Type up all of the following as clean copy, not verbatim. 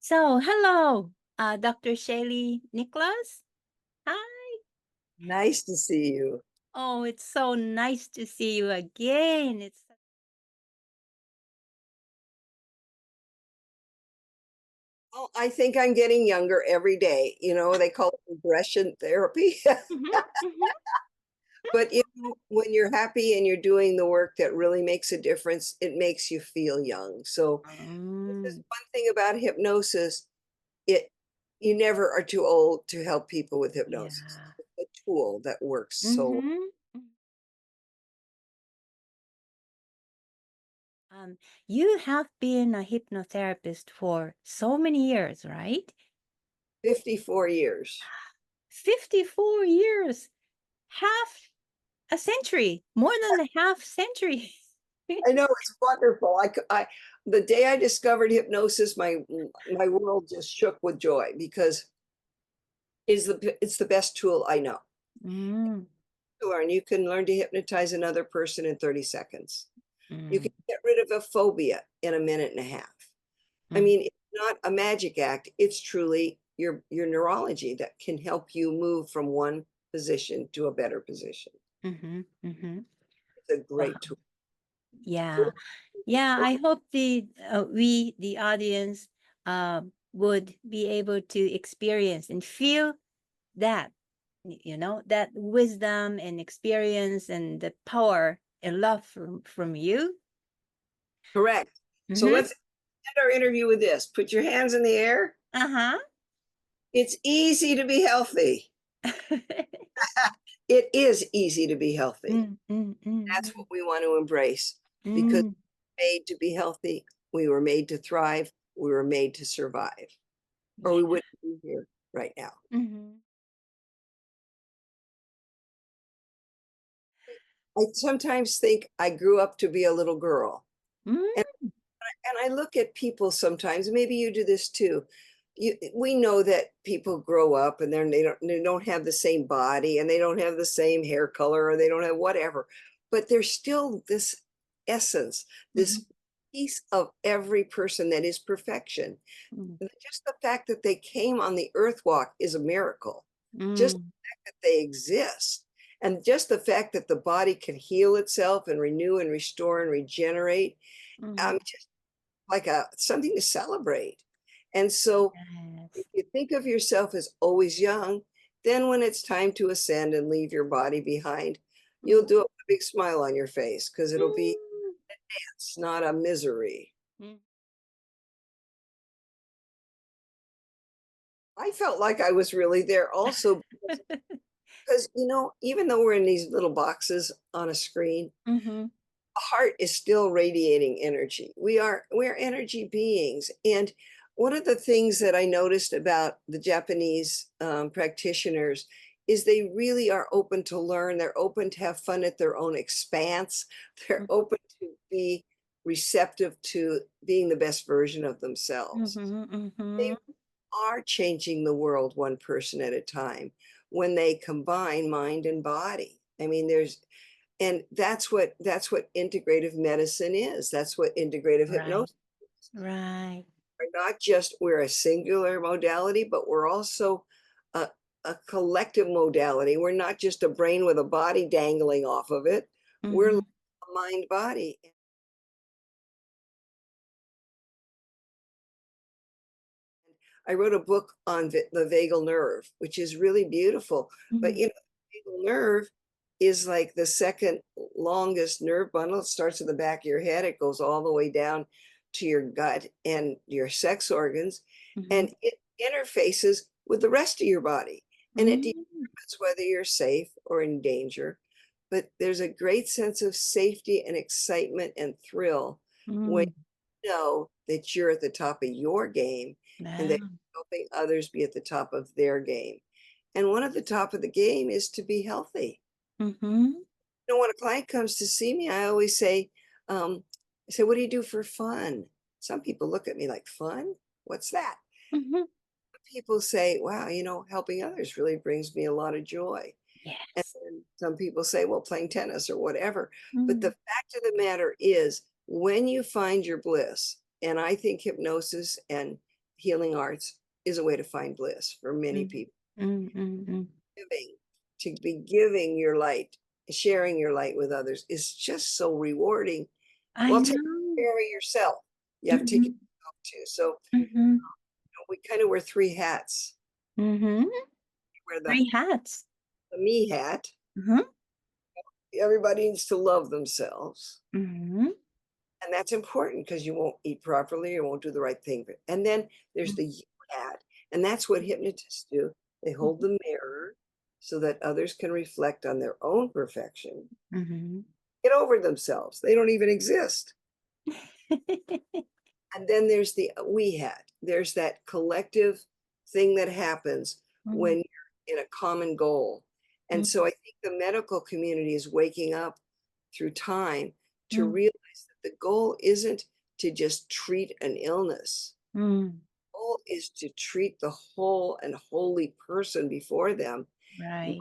So, hello, Dr. Shelley Nicolas. Hi. Nice to see you. Oh, it's so nice to see you again. Oh, I think I'm getting younger every day. They call it regression therapy. Mhm, mhm. But when you're happy and you're doing the work that really makes a difference, it makes you feel young. So this is one thing about hypnosis. It You never are too old to help people with hypnosis. Yeah. It's a tool that works so well. Mhm. You have been a hypnotherapist for so many years, right? 54 years. 54 years, half a century, more than a half century. I know, it's wonderful. The day I discovered hypnosis, my world just shook with joy because it's the best tool I know Mm, to learn. You can learn to hypnotize another person in 30 seconds. You mm, can get rid of a phobia in a minute and a half. I mm, mean, it's not a magic act. It's truly your neurology that can help you move from one position to a better position. mhm, mhm. It's a Wow. great tool. Yeah. Yeah, I hope the audience would be able to experience and feel that, that wisdom and experience and the power and love from you. Correct. So Mm-hmm. let's end our interview with this. Put your hands in the air. Uh-huh. It's easy to be healthy. It is easy to be healthy. Mm, mm, mm, That's mm, what we want to embrace because mm. we were made to be healthy. We were made to thrive. We were made to survive, or Yeah. we wouldn't be here right now. Mm-hmm. I sometimes think I grew up to be a little girl. Mm, And I look at people sometimes, maybe you do this too. We know that people grow up and they don't have the same body and they don't have the same hair color or they don't have whatever, but there's still this essence, mm-hmm. this piece of every person that is perfection. Mm, And just the fact that they came on the earth walk is a miracle. Just mm, the fact that they exist. And just the fact that the body can heal itself and renew and restore and regenerate. mm. Just like something to celebrate. And so if Yes. you think of yourself as always young, then when it's time to ascend and leave your body behind, you'll Mm, do it with a big smile on your face because it'll be mm, it's not a misery. mm. I felt like I was really there also because even though we're in these little boxes on a screen, Mm-hmm. the heart is still radiating energy. We're energy beings. And one of the things that I noticed about the Japanese practitioners is they really are open to learn. They're open to have fun at their own expanse. They're open to be receptive to being the best version of themselves. Mm-hmm. They Mm-hmm. are changing the world one person at a time when they combine mind and body. I mean, that's what integrative medicine is. That's what integrative Right. hypnosis is. Right. We're a singular modality, but we're also a, a collective modality. We're not just a brain with a body dangling off of it. We're Mm-hmm. a mind body. I wrote a book on the vagal nerve, which is really beautiful. But Mm-hmm. the vagal nerve is like the second longest nerve bundle. It starts at the back of your head, it goes all the way down to your gut and your sex organs, Mm-hmm. and it interfaces with the rest of your body. And it Mm-hmm. determines whether you're safe or in danger. But there's a great sense of safety and excitement and thrill when Mm. you know that you're at the top of your game and that Yeah. helping others be at the top of their game. And one of the top of the game is to be healthy. Mm-hmm. When a client comes to see me, I always say, I say, what do you do for fun? Some people look at me like, fun? What's that? Mm-hmm. People say, wow, helping others really brings me a lot of joy. And Yes. then some people say, well, playing tennis or whatever. But the Mm. fact of the matter is, when you find your bliss, and I think hypnosis and healing arts is a way to find bliss for many Mm. people. Mm. To be giving your light, sharing your light with others is just so rewarding. I Well, take know. care of yourself. You have to take care of yourself too. So Mhm. we kind of wear three hats. Mhm. We wear Three hats. the me hat. Mhm. Everybody needs to love themselves. Mhm. And that's important because you won't eat properly, you won't do the right thing. And then there's the you hat. And that's what hypnotists do. They hold the mirror so that others can reflect on their own perfection, Mhm. get over themselves. They don't even exist. And then there's the we hat. There's that collective thing that happens when you're in a common goal. And so I think the medical community is waking up through time to realize that the goal isn't to just treat an illness. Mm. The goal is to treat the whole and holy person before them, Right.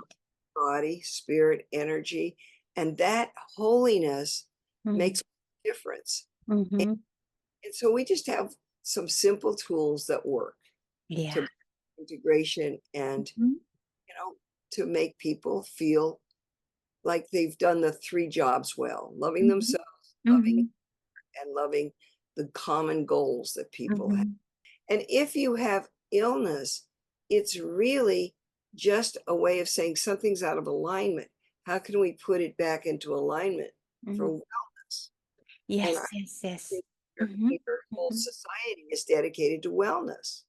body, spirit, energy. And that holiness makes a difference. Mhm. And so we just have some simple tools that work Yeah. to integration and, Mhm. to make people feel like they've done the three jobs well, loving themselves, loving and loving the common goals that people have. And if you have illness, it's really just a way of saying something's out of alignment. How can we put it back into alignment for wellness? And I Yes. think Mhm. your whole society is dedicated to wellness.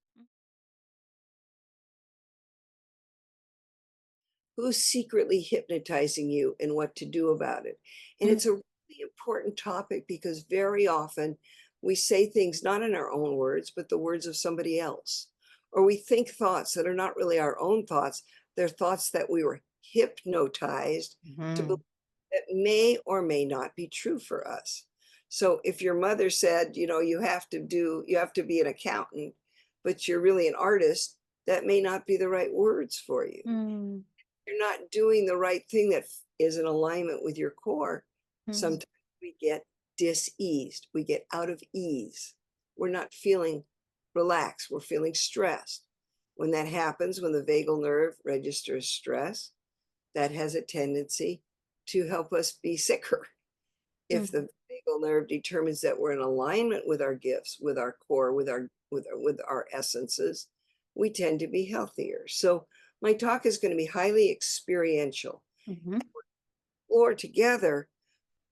Who's secretly hypnotizing you and what to do about it? And it's a really important topic because very often we say things not in our own words, but the words of somebody else. Or we think thoughts that are not really our own thoughts. They're thoughts that we were hypnotized to believe that may or may not be true for us. So if your mother said, you have to be an accountant, but you're really an artist, that may not be the right words for you. You're not doing the right thing that is in alignment with your core, sometimes we get diseased. We get out of ease. We're not feeling relaxed. We're feeling stressed. When that happens, when the vagal nerve registers stress, that has a tendency to help us be sicker. If the vagal nerve determines that we're in alignment with our gifts, with our core, with our essences, we tend to be healthier. So my talk is going to be highly experiential. Explore together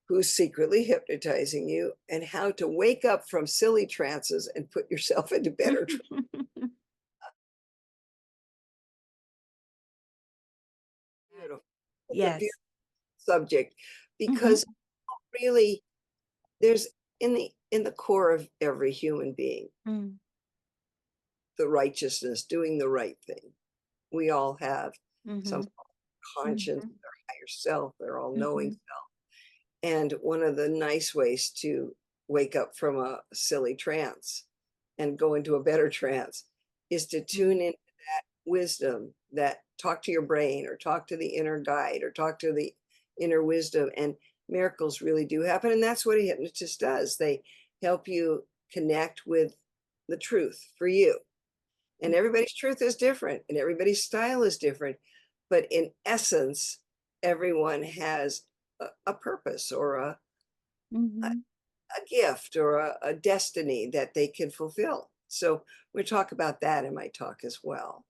who's secretly hypnotizing you and how to wake up from silly trances and put yourself into better beautiful. It's a Yes. beautiful subject because really there's in the core of every human being the righteousness, doing the right thing. We all have some conscience, our higher self, their all-knowing self. And one of the nice ways to wake up from a silly trance and go into a better trance is to tune into that wisdom, that talk to your brain or talk to the inner guide or talk to the inner wisdom. And miracles really do happen. And that's what a hypnotist does. They help you connect with the truth for you. And everybody's truth is different and everybody's style is different. But in essence, everyone has a purpose or a gift or a destiny that they can fulfill. So we'll talk about that in my talk as well.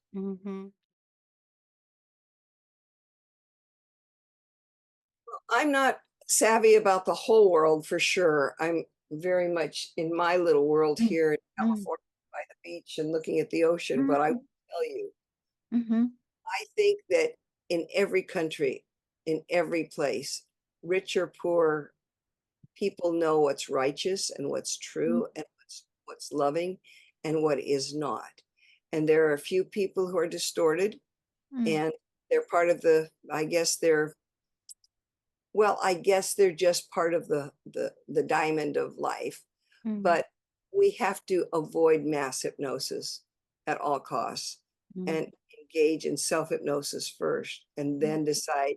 I'm not savvy about the whole world for sure. I'm very much in my little world here in California by the beach and looking at the ocean. But I will tell you, I think that in every country, in every place, rich or poor, people know what's righteous and what's true and what's loving and what is not. And there are a few people who are distorted and they're part of I guess they're just part of the diamond of life. But we have to avoid mass hypnosis at all costs and engage in self-hypnosis first and then decide,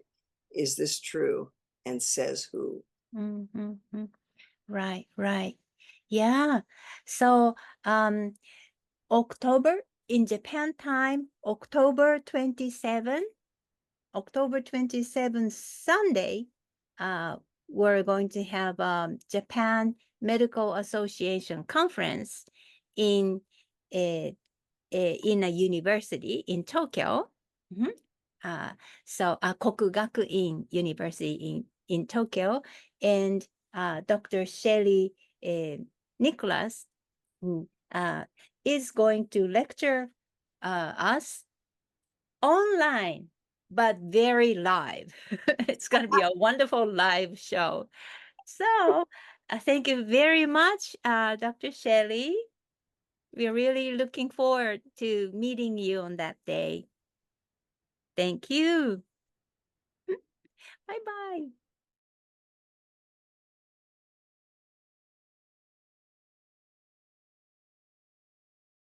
is this true? And says who? Right. Yeah. So, October, in Japan time, October 27th, Sunday, we're going to have Japan Medical Association conference in a university in Tokyo. So Kokugakuin University in Tokyo, and Dr. Shelley Nicolas is going to lecture us online, but very live. It's going to be a wonderful live show. So thank you very much, Dr. Shelley. We're really looking forward to meeting you on that day. Thank you. Bye-bye.